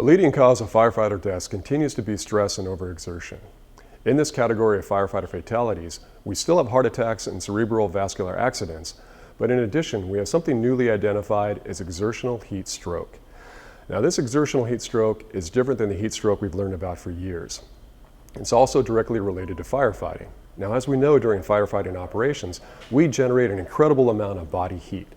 The leading cause of firefighter deaths continues to be stress and overexertion. In this category of firefighter fatalities, we still have heart attacks and cerebral vascular accidents, but in addition, we have something newly identified as exertional heat stroke. Now, this exertional heat stroke is different than the heat stroke we've learned about for years. It's also directly related to firefighting. Now, as we know during firefighting operations, we generate an incredible amount of body heat.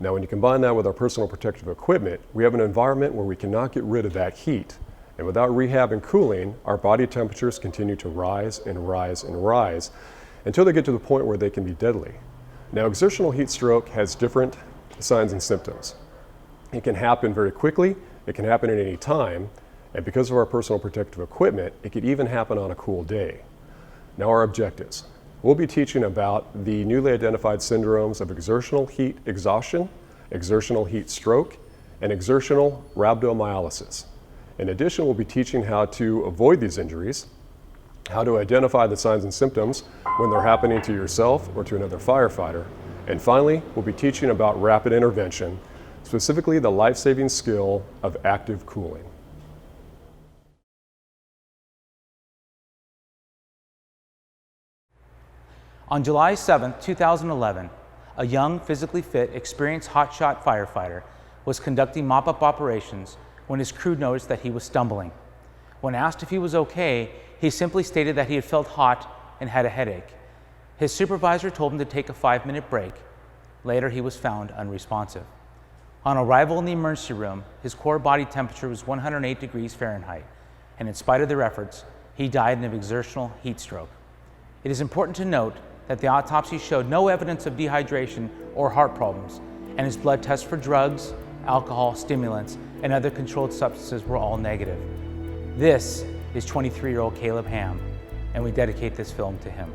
Now, when you combine that with our personal protective equipment, we have an environment where we cannot get rid of that heat. And without rehab and cooling, our body temperatures continue to rise and rise and rise until they get to the point where they can be deadly. Now, exertional heat stroke has different signs and symptoms. It can happen very quickly, it can happen at any time, and because of our personal protective equipment, it could even happen on a cool day. Now, our objectives. We'll be teaching about the newly identified syndromes of exertional heat exhaustion, exertional heat stroke, and exertional rhabdomyolysis. In addition, we'll be teaching how to avoid these injuries, how to identify the signs and symptoms when they're happening to yourself or to another firefighter. And finally, we'll be teaching about rapid intervention, specifically the life-saving skill of active cooling. On July 7, 2011, a young, physically fit, experienced hotshot firefighter was conducting mop-up operations when his crew noticed that he was stumbling. When asked if he was okay, he simply stated that he had felt hot and had a headache. His supervisor told him to take a 5-minute break. Later, he was found unresponsive. On arrival in the emergency room, his core body temperature was 108 degrees Fahrenheit, and in spite of their efforts, he died of exertional heat stroke. It is important to note that the autopsy showed no evidence of dehydration or heart problems, and his blood tests for drugs, alcohol, stimulants, and other controlled substances were all negative. This is 23-year-old Caleb Ham, and we dedicate this film to him.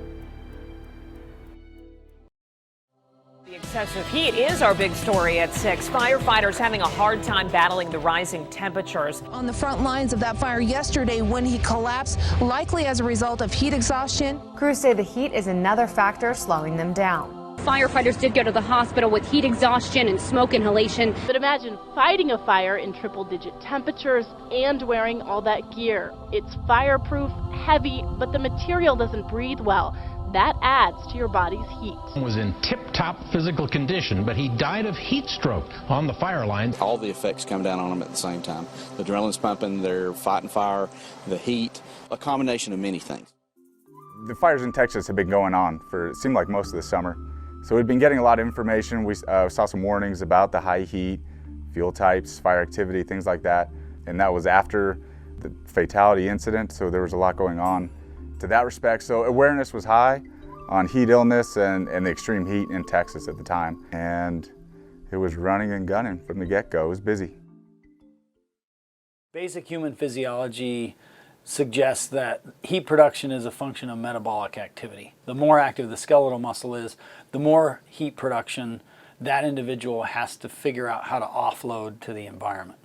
The excessive heat is our big story at 6. Firefighters having a hard time battling the rising temperatures. On the front lines of that fire yesterday when he collapsed, likely as a result of heat exhaustion. Crews say the heat is another factor slowing them down. Firefighters did go to the hospital with heat exhaustion and smoke inhalation. But imagine fighting a fire in triple-digit temperatures and wearing all that gear. It's fireproof, heavy, but the material doesn't breathe well. That adds to your body's heat. He was in tip-top physical condition, but he died of heat stroke on the fire line. All the effects come down on them at the same time. The adrenaline's pumping, they're fighting fire, the heat, a combination of many things. The fires in Texas have been going on for, it seemed like most of the summer. So we've been getting a lot of information. We saw some warnings about the high heat, fuel types, fire activity, things like that. And that was after the fatality incident, so there was a lot going on to that respect. So awareness was high on heat illness and the extreme heat in Texas at the time. And it was running and gunning from the get-go. It was busy. Basic human physiology suggests that heat production is a function of metabolic activity. The more active the skeletal muscle is, the more heat production that individual has to figure out how to offload to the environment.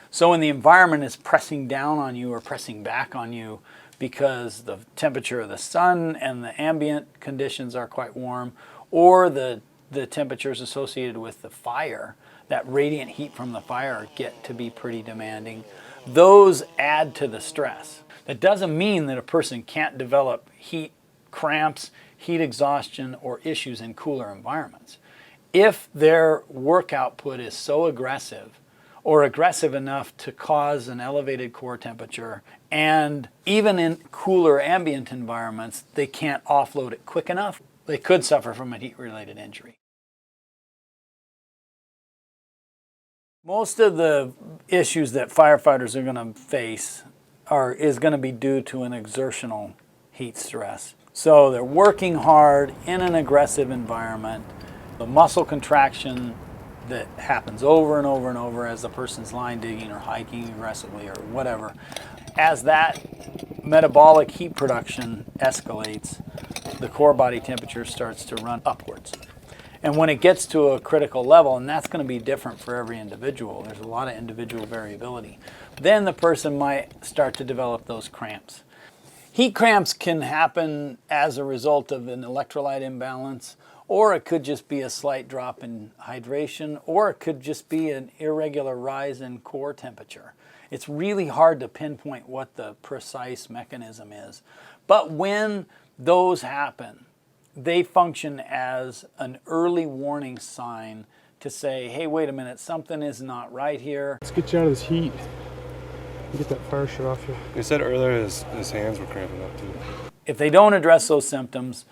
So when the environment is pressing down on you or pressing back on you because the temperature of the sun and the ambient conditions are quite warm, or the temperatures associated with the fire, that radiant heat from the fire get to be pretty demanding, those add to the stress. That doesn't mean that a person can't develop heat cramps, heat exhaustion, or issues in cooler environments. If their work output is so aggressive, or aggressive enough to cause an elevated core temperature, and even in cooler ambient environments, they can't offload it quick enough, they could suffer from a heat-related injury. Most of the issues that firefighters are going to face is going to be due to an exertional heat stress. So they're working hard in an aggressive environment. The muscle contraction that happens over and over and over as the person's line digging or hiking aggressively or whatever. As that metabolic heat production escalates, the core body temperature starts to run upwards. And when it gets to a critical level, and that's going to be different for every individual, there's a lot of individual variability, then the person might start to develop those cramps. Heat cramps can happen as a result of an electrolyte imbalance, or it could just be a slight drop in hydration, or it could just be an irregular rise in core temperature. It's really hard to pinpoint what the precise mechanism is. But when those happen, they function as an early warning sign to say, hey, wait a minute, something is not right here. Let's get you out of this heat. Get that fire shut off you. You said earlier his hands were cramping up too. If they don't address those symptoms,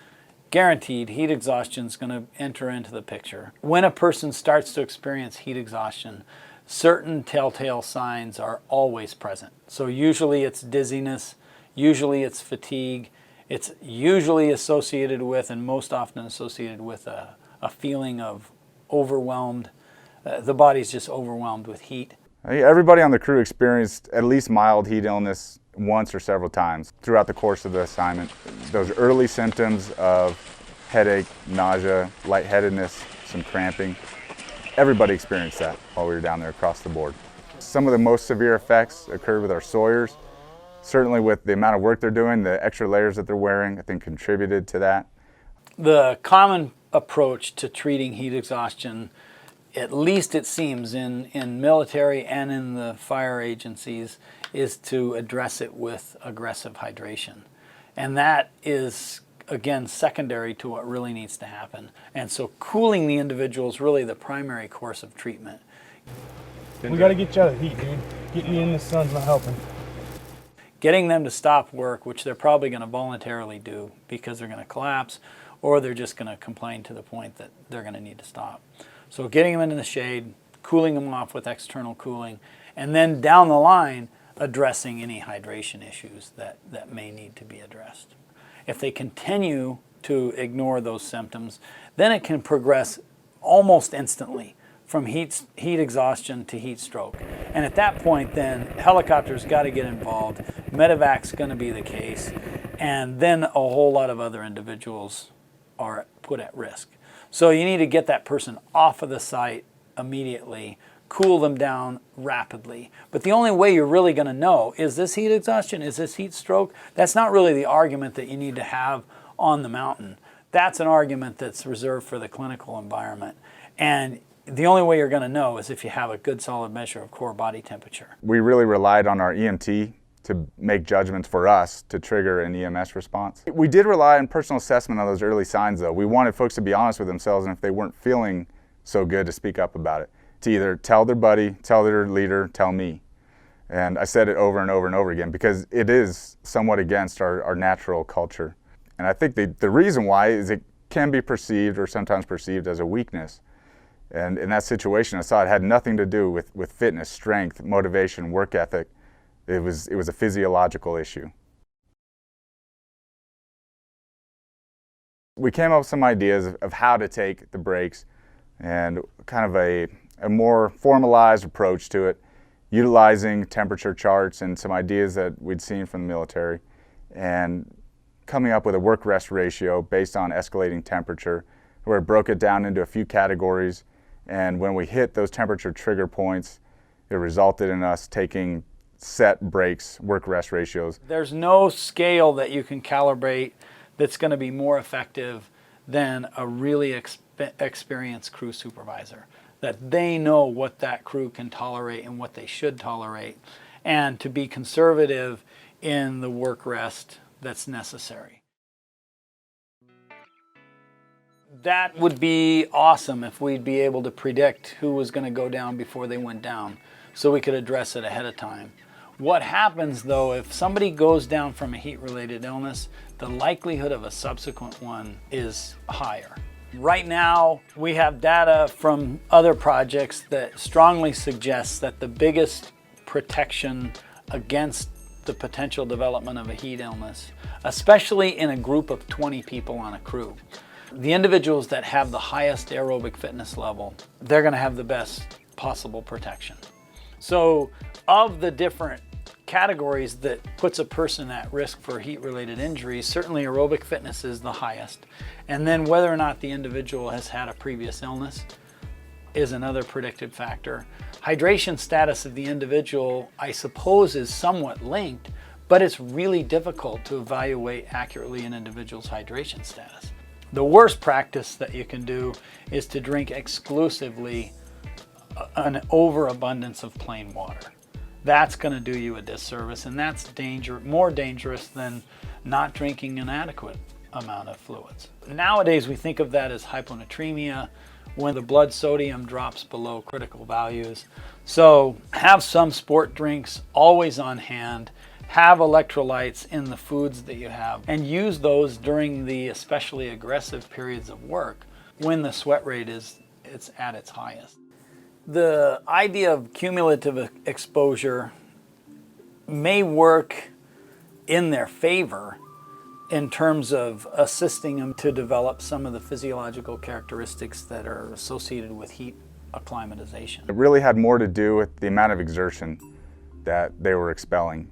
guaranteed heat exhaustion is going to enter into the picture. When a person starts to experience heat exhaustion, certain telltale signs are always present. So usually it's dizziness, usually it's fatigue, it's usually associated with, and most often associated with, a feeling of overwhelmed. The body's just overwhelmed with heat. Everybody on the crew experienced at least mild heat illness once or several times throughout the course of the assignment. Those early symptoms of headache, nausea, lightheadedness, some cramping, everybody experienced that while we were down there across the board. Some of the most severe effects occurred with our sawyers. Certainly with the amount of work they're doing, the extra layers that they're wearing, I think contributed to that. The common approach to treating heat exhaustion, at least it seems in military and in the fire agencies, is to address it with aggressive hydration. And that is, again, secondary to what really needs to happen. And so cooling the individual is really the primary course of treatment. We got to get you out of the heat, dude. Getting you in the sun's not helping. Getting them to stop work, which they're probably going to voluntarily do because they're going to collapse, or they're just going to complain to the point that they're going to need to stop. So getting them into the shade, cooling them off with external cooling, and then down the line, addressing any hydration issues that may need to be addressed. If they continue to ignore those symptoms, then it can progress almost instantly from heat exhaustion to heat stroke. And at that point, then helicopters got to get involved. Medevac's going to be the case, and then a whole lot of other individuals are put at risk. So you need to get that person off of the site immediately, cool them down rapidly. But the only way you're really going to know, is this heat exhaustion, is this heat stroke? That's not really the argument that you need to have on the mountain. That's an argument that's reserved for the clinical environment. And the only way you're going to know is if you have a good solid measure of core body temperature. We really relied on our EMT to make judgments for us to trigger an EMS response. We did rely on personal assessment on those early signs though. We wanted folks to be honest with themselves, and if they weren't feeling so good, to speak up about it. To either tell their buddy, tell their leader, tell me. And I said it over and over and over again because it is somewhat against our natural culture. And I think the reason why is it can be perceived or sometimes perceived as a weakness. And in that situation, I saw it had nothing to do with fitness, strength, motivation, work ethic. It was a physiological issue. We came up with some ideas of how to take the breaks and kind of a more formalized approach to it, utilizing temperature charts and some ideas that we'd seen from the military, and coming up with a work-rest ratio based on escalating temperature, where it broke it down into a few categories. And when we hit those temperature trigger points, it resulted in us taking set breaks, work-rest ratios. There's no scale that you can calibrate that's going to be more effective than a really experienced crew supervisor, that they know what that crew can tolerate and what they should tolerate, and to be conservative in the work rest that's necessary. That would be awesome if we'd be able to predict who was going to go down before they went down, so we could address it ahead of time. What happens though, if somebody goes down from a heat-related illness, the likelihood of a subsequent one is higher. Right now, we have data from other projects that strongly suggests that the biggest protection against the potential development of a heat illness, especially in a group of 20 people on a crew, the individuals that have the highest aerobic fitness level, they're going to have the best possible protection. So of the different categories that puts a person at risk for heat-related injuries, certainly aerobic fitness is the highest. And then whether or not the individual has had a previous illness is another predictive factor. Hydration status of the individual, I suppose, is somewhat linked, but it's really difficult to evaluate accurately an individual's hydration status. The worst practice that you can do is to drink exclusively an overabundance of plain water. that's going to do you a disservice, and that's more dangerous than not drinking an adequate amount of fluids. Nowadays we think of that as hyponatremia, when the blood sodium drops below critical values. So have some sport drinks always on hand, have electrolytes in the foods that you have, and use those during the especially aggressive periods of work when the sweat rate it's at its highest. The idea of cumulative exposure may work in their favor in terms of assisting them to develop some of the physiological characteristics that are associated with heat acclimatization. It really had more to do with the amount of exertion that they were expelling.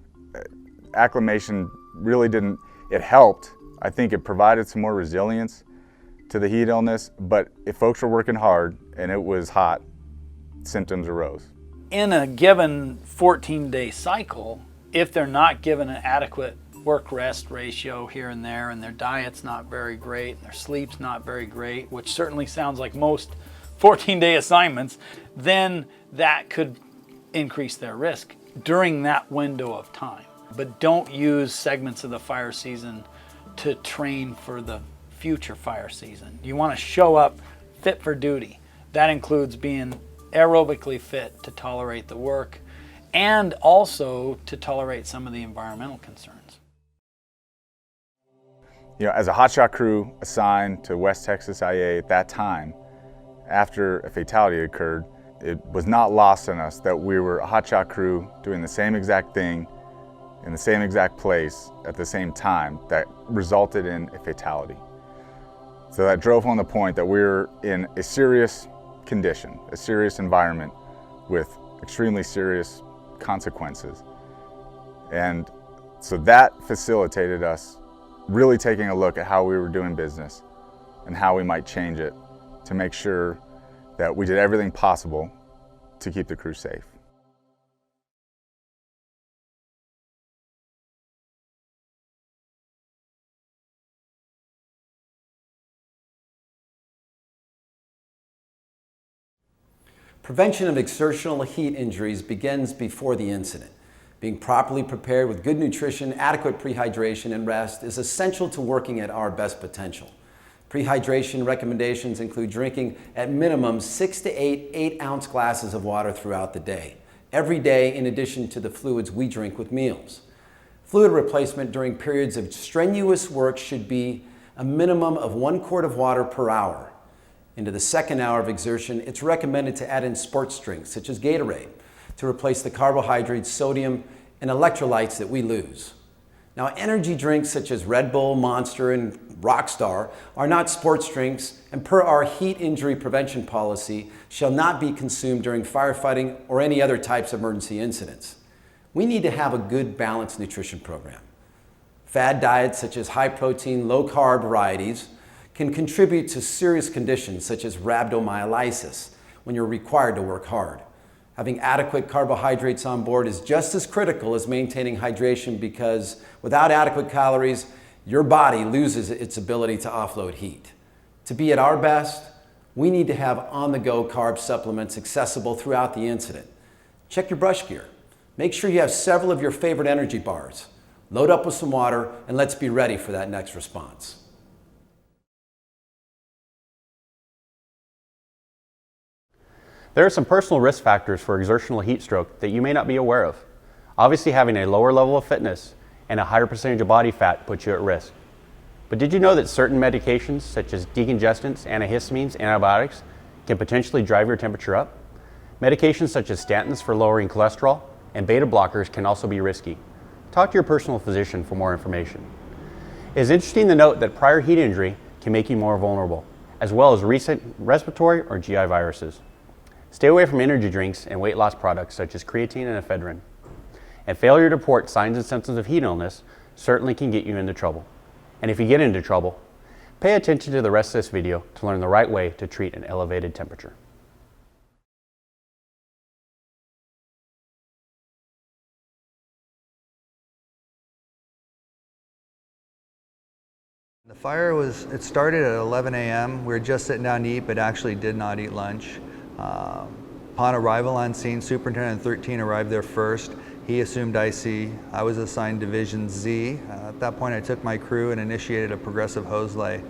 Acclimation really didn't, it helped. I think it provided some more resilience to the heat illness, but if folks were working hard and it was hot, symptoms arose. In a given 14-day cycle, if they're not given an adequate work-rest ratio here and there, and their diet's not very great, and their sleep's not very great, which certainly sounds like most 14-day assignments, then that could increase their risk during that window of time. But don't use segments of the fire season to train for the future fire season. You want to show up fit for duty. That includes being aerobically fit to tolerate the work and also to tolerate some of the environmental concerns. You know, as a hotshot crew assigned to West Texas IA at that time, after a fatality occurred, it was not lost on us that we were a hotshot crew doing the same exact thing in the same exact place at the same time that resulted in a fatality. So that drove home the point that we were in a serious condition, a serious environment with extremely serious consequences. And so that facilitated us really taking a look at how we were doing business and how we might change it to make sure that we did everything possible to keep the crew safe. Prevention of exertional heat injuries begins before the incident. Being properly prepared with good nutrition, adequate prehydration, and rest is essential to working at our best potential. Prehydration recommendations include drinking at minimum 6 to 8 8-ounce glasses of water throughout the day, every day in addition to the fluids we drink with meals. Fluid replacement during periods of strenuous work should be a minimum of 1 quart of water per hour. Into the second hour of exertion, it's recommended to add in sports drinks such as Gatorade to replace the carbohydrates, sodium, and electrolytes that we lose. Now, energy drinks such as Red Bull, Monster, and Rockstar are not sports drinks, and per our heat injury prevention policy, shall not be consumed during firefighting or any other types of emergency incidents. We need to have a good balanced nutrition program. Fad diets such as high protein, low carb varieties can contribute to serious conditions such as rhabdomyolysis when you're required to work hard. Having adequate carbohydrates on board is just as critical as maintaining hydration, because without adequate calories, your body loses its ability to offload heat. To be at our best, we need to have on-the-go carb supplements accessible throughout the incident. Check your brush gear. Make sure you have several of your favorite energy bars. Load up with some water, and let's be ready for that next response. There are some personal risk factors for exertional heat stroke that you may not be aware of. Obviously, having a lower level of fitness and a higher percentage of body fat puts you at risk. But did you know that certain medications such as decongestants, antihistamines, antibiotics can potentially drive your temperature up? Medications such as statins for lowering cholesterol and beta blockers can also be risky. Talk to your personal physician for more information. It is interesting to note that prior heat injury can make you more vulnerable, as well as recent respiratory or GI viruses. Stay away from energy drinks and weight loss products such as creatine and ephedrine. And failure to report signs and symptoms of heat illness certainly can get you into trouble. And if you get into trouble, pay attention to the rest of this video to learn the right way to treat an elevated temperature. The fire it started at 11 a.m. We were just sitting down to eat, but actually did not eat lunch. Upon arrival on scene, Superintendent 13 arrived there first. He assumed IC. I was assigned Division Z. At that point, I took my crew and initiated a progressive hose lay.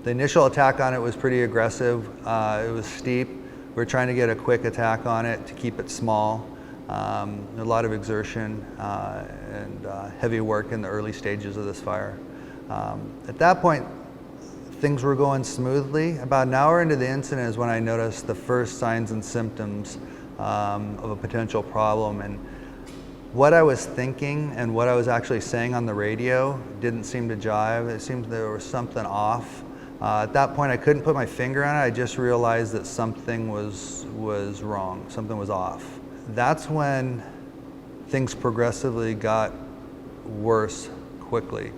The initial attack on it was pretty aggressive. It was steep. We were trying to get a quick attack on it to keep it small. A lot of exertion and heavy work in the early stages of this fire. At that point, things were going smoothly. About an hour into the incident is when I noticed the first signs and symptoms of a potential problem. And what I was thinking and what I was actually saying on the radio didn't seem to jive. It seemed there was something off. At that point, I couldn't put my finger on it. I just realized that something was wrong, something was off. That's when things progressively got worse quickly.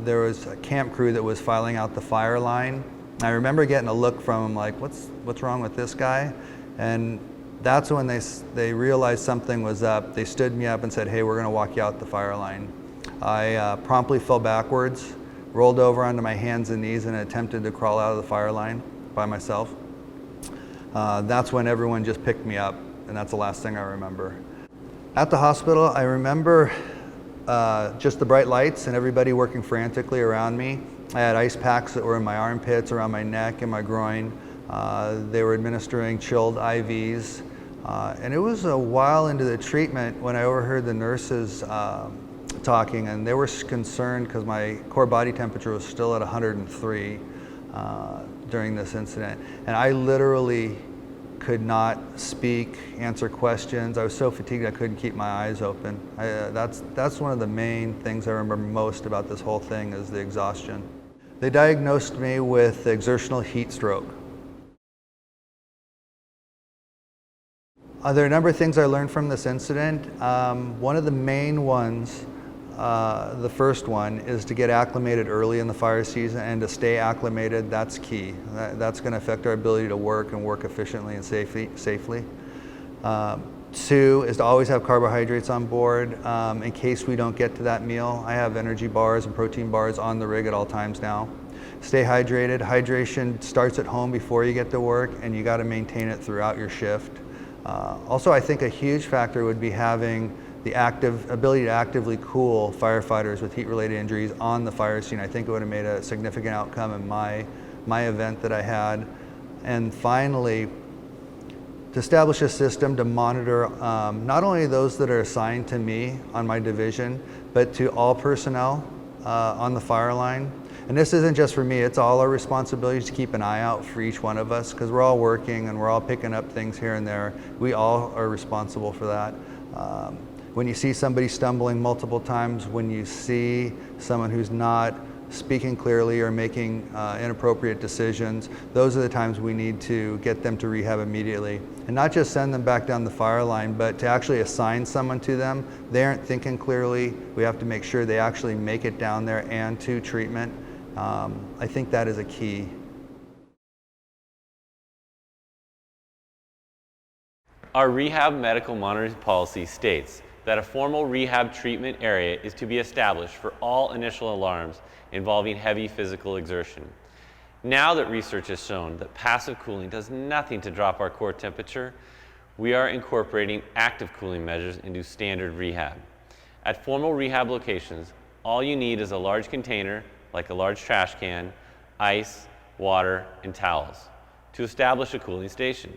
There was a camp crew that was filing out the fire line. I remember getting a look from them like, what's wrong with this guy? And that's when they realized something was up. They stood me up and said, hey, we're gonna walk you out the fire line. I promptly fell backwards, rolled over onto my hands and knees and attempted to crawl out of the fire line by myself. That's when everyone just picked me up, and that's the last thing I remember. At the hospital, I remember just the bright lights and everybody working frantically around me. I had ice packs that were in my armpits, around my neck and my groin. They were administering chilled IVs. And it was a while into the treatment when I overheard the nurses talking, and they were concerned because my core body temperature was still at 103 during this incident. And I literally could not speak, answer questions. I was so fatigued I couldn't keep my eyes open. That's one of the main things I remember most about this whole thing is the exhaustion. They diagnosed me with exertional heat stroke. There are a number of things I learned from this incident. One of the main ones, the first one, is to get acclimated early in the fire season, and to stay acclimated, that's key. That's going to affect our ability to work and work efficiently and safely. Two is to always have carbohydrates on board in case we don't get to that meal. I have energy bars and protein bars on the rig at all times now. Stay hydrated. Hydration starts at home before you get to work, and you got to maintain it throughout your shift. Also, I think a huge factor would be having the ability to actively cool firefighters with heat-related injuries on the fire scene. I think it would have made a significant outcome in my event that I had. And finally, to establish a system to monitor not only those that are assigned to me on my division, but to all personnel on the fire line. And this isn't just for me, it's all our responsibility to keep an eye out for each one of us, because we're all working and we're all picking up things here and there. We all are responsible for that. When you see somebody stumbling multiple times, when you see someone who's not speaking clearly or making inappropriate decisions, those are the times we need to get them to rehab immediately. And not just send them back down the fire line, but to actually assign someone to them. They aren't thinking clearly. We have to make sure they actually make it down there and to treatment. I think that is a key. Our rehab medical monitoring policy states that a formal rehab treatment area is to be established for all initial alarms involving heavy physical exertion. Now that research has shown that passive cooling does nothing to drop our core temperature, we are incorporating active cooling measures into standard rehab. At formal rehab locations, all you need is a large container, like a large trash can, ice, water, and towels, to establish a cooling station.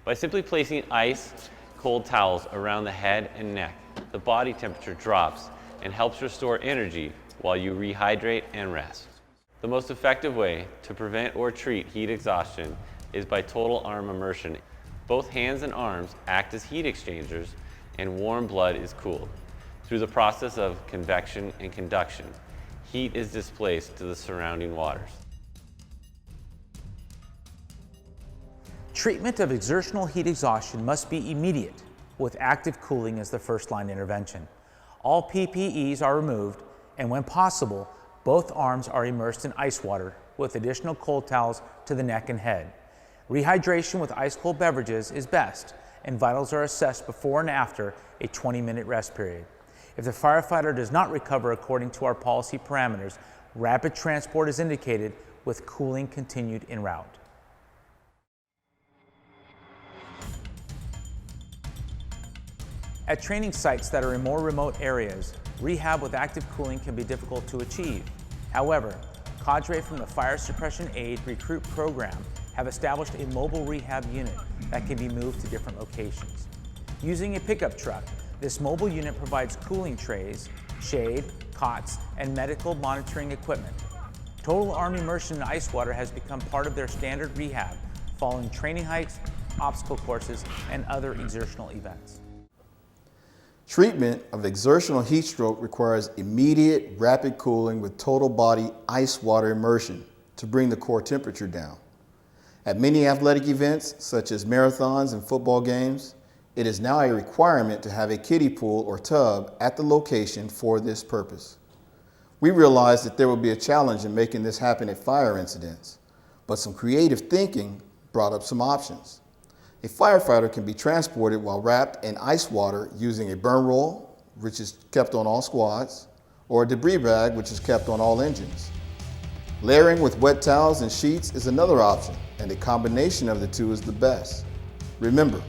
By simply placing ice, cold towels around the head and neck, the body temperature drops and helps restore energy while you rehydrate and rest. The most effective way to prevent or treat heat exhaustion is by total arm immersion. Both hands and arms act as heat exchangers, and warm blood is cooled. Through the process of convection and conduction, heat is displaced to the surrounding waters. Treatment of exertional heat exhaustion must be immediate, with active cooling as the first-line intervention. All PPEs are removed, and when possible, both arms are immersed in ice water with additional cold towels to the neck and head. Rehydration with ice-cold beverages is best, and vitals are assessed before and after a 20-minute rest period. If the firefighter does not recover according to our policy parameters, rapid transport is indicated with cooling continued en route. At training sites that are in more remote areas, rehab with active cooling can be difficult to achieve. However, cadre from the Fire Suppression Aid Recruit Program have established a mobile rehab unit that can be moved to different locations. Using a pickup truck, this mobile unit provides cooling trays, shade, cots, and medical monitoring equipment. Total arm immersion in ice water has become part of their standard rehab following training hikes, obstacle courses, and other exertional events. Treatment of exertional heat stroke requires immediate, rapid cooling with total body ice water immersion to bring the core temperature down. At many athletic events, such as marathons and football games, it is now a requirement to have a kiddie pool or tub at the location for this purpose. We realized that there would be a challenge in making this happen at fire incidents, but some creative thinking brought up some options. A firefighter can be transported while wrapped in ice water using a burn roll, which is kept on all squads, or a debris bag, which is kept on all engines. Layering with wet towels and sheets is another option, and a combination of the two is the best. Remember,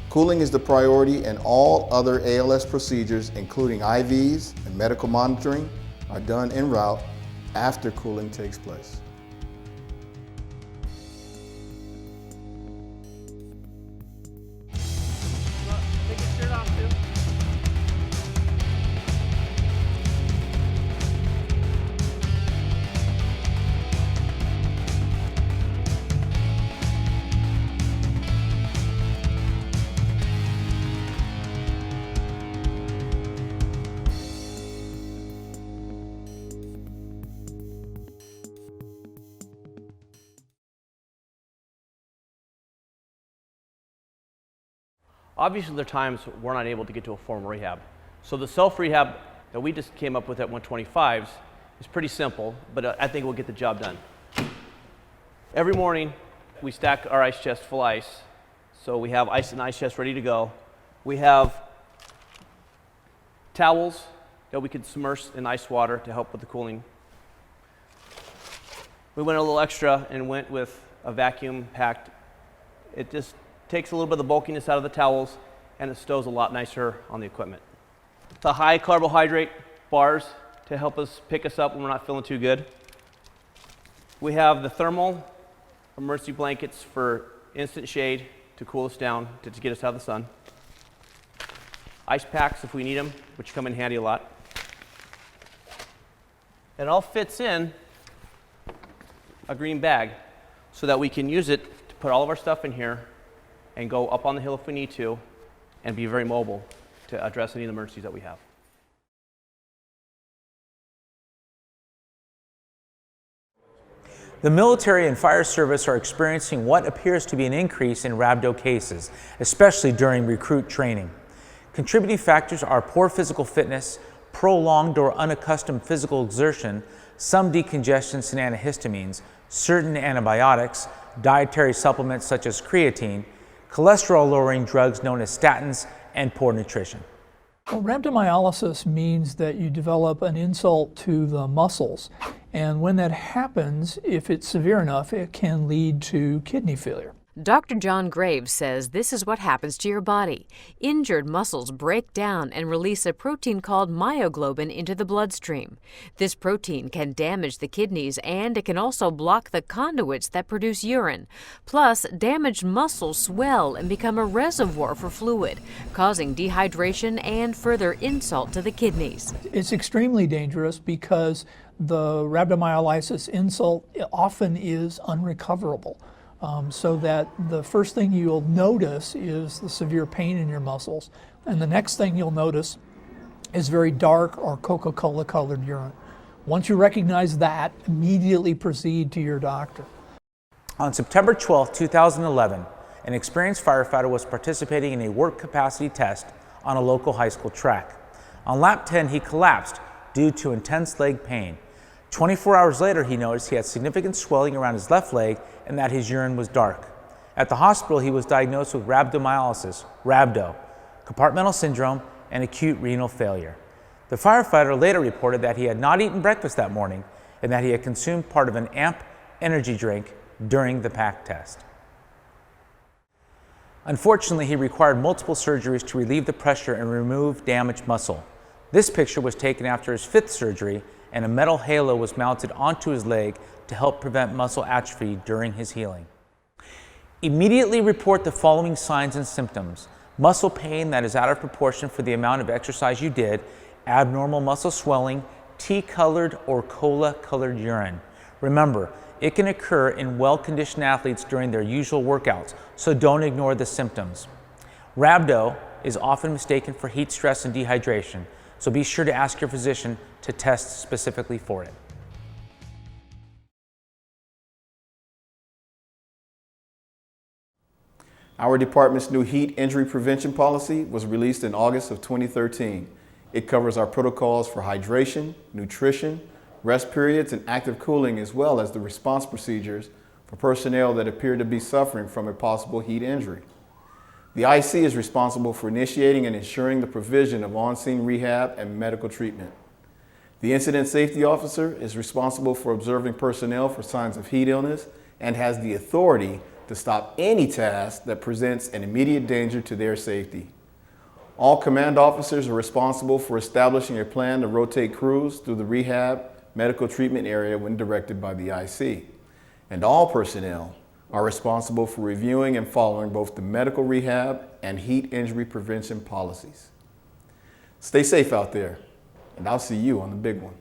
cooling is the priority, and all other ALS procedures, including IVs and medical monitoring, are done en route after cooling takes place. Take your shirt off, too. Obviously, there are times we're not able to get to a formal rehab. So the self-rehab that we just came up with at 125s is pretty simple, but I think we'll get the job done. Every morning, we stack our ice chest full ice. So we have ice and ice chest ready to go. We have towels that we could submerge in ice water to help with the cooling. We went a little extra and went with a vacuum packed. It just takes a little bit of the bulkiness out of the towels, and it stows a lot nicer on the equipment. The high carbohydrate bars to help us pick us up when we're not feeling too good. We have the thermal emergency blankets for instant shade to cool us down, to get us out of the sun. Ice packs if we need them, which come in handy a lot. It all fits in a green bag so that we can use it to put all of our stuff in here and go up on the hill if we need to, and be very mobile to address any of the emergencies that we have. The military and fire service are experiencing what appears to be an increase in rhabdo cases, especially during recruit training. Contributing factors are poor physical fitness, prolonged or unaccustomed physical exertion, some decongestants and antihistamines, certain antibiotics, dietary supplements such as creatine, cholesterol-lowering drugs known as statins, and poor nutrition. Well, rhabdomyolysis means that you develop an insult to the muscles, and when that happens, if it's severe enough, it can lead to kidney failure. Dr. John Graves says this is what happens to your body. Injured muscles break down and release a protein called myoglobin into the bloodstream. This protein can damage the kidneys, and it can also block the conduits that produce urine. Plus, damaged muscles swell and become a reservoir for fluid, causing dehydration and further insult to the kidneys. It's extremely dangerous because the rhabdomyolysis insult often is unrecoverable. So that the first thing you'll notice is the severe pain in your muscles, and the next thing you'll notice is very dark or Coca-Cola colored urine. Once you recognize that, immediately proceed to your doctor. On September 12, 2011, an experienced firefighter was participating in a work capacity test on a local high school track. On lap 10, he collapsed due to intense leg pain. 24 hours later, he noticed he had significant swelling around his left leg and that his urine was dark. At the hospital, he was diagnosed with rhabdomyolysis, rhabdo, compartmental syndrome, and acute renal failure. The firefighter later reported that he had not eaten breakfast that morning and that he had consumed part of an AMP energy drink during the pack test. Unfortunately, he required multiple surgeries to relieve the pressure and remove damaged muscle. This picture was taken after his 5th surgery, and a metal halo was mounted onto his leg to help prevent muscle atrophy during his healing. Immediately report the following signs and symptoms: muscle pain that is out of proportion for the amount of exercise you did, abnormal muscle swelling, tea-colored or cola-colored urine. Remember, it can occur in well-conditioned athletes during their usual workouts, so don't ignore the symptoms. Rhabdo is often mistaken for heat stress and dehydration, so be sure to ask your physician to test specifically for it. Our department's new heat injury prevention policy was released in August of 2013. It covers our protocols for hydration, nutrition, rest periods, and active cooling, as well as the response procedures for personnel that appear to be suffering from a possible heat injury. The IC is responsible for initiating and ensuring the provision of on-scene rehab and medical treatment. The incident safety officer is responsible for observing personnel for signs of heat illness and has the authority to stop any task that presents an immediate danger to their safety. All command officers are responsible for establishing a plan to rotate crews through the rehab medical treatment area when directed by the IC. And all personnel are responsible for reviewing and following both the medical rehab and heat injury prevention policies. Stay safe out there, and I'll see you on the big one.